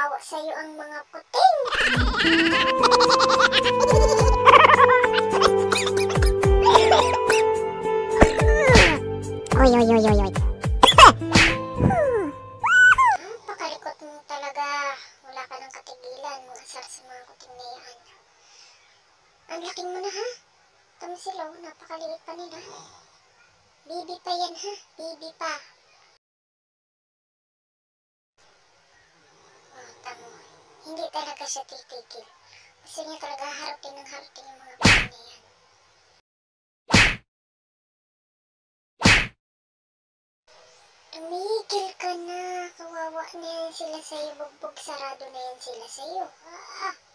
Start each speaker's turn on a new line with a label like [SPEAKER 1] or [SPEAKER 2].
[SPEAKER 1] naawa sa'yo ang mga puting.
[SPEAKER 2] Oy, oy, oy, oy, oy.
[SPEAKER 1] Pakalikot mo talaga. Wala ka ng katigilan. Asar sa mga kuting na yan. Ang laking mo na ha. Tama sila, napakaliit pa nila. Bibi pa yan ha. Bibi pa. Oh, tamo. Hindi talaga siya titigil. Gusto niya talaga harutin ng harutin yung mga bata na yan. Tumigil ka na. Kawawa na yan sila sa'yo. Bugbog sarado na yan sila sa'yo. Ah.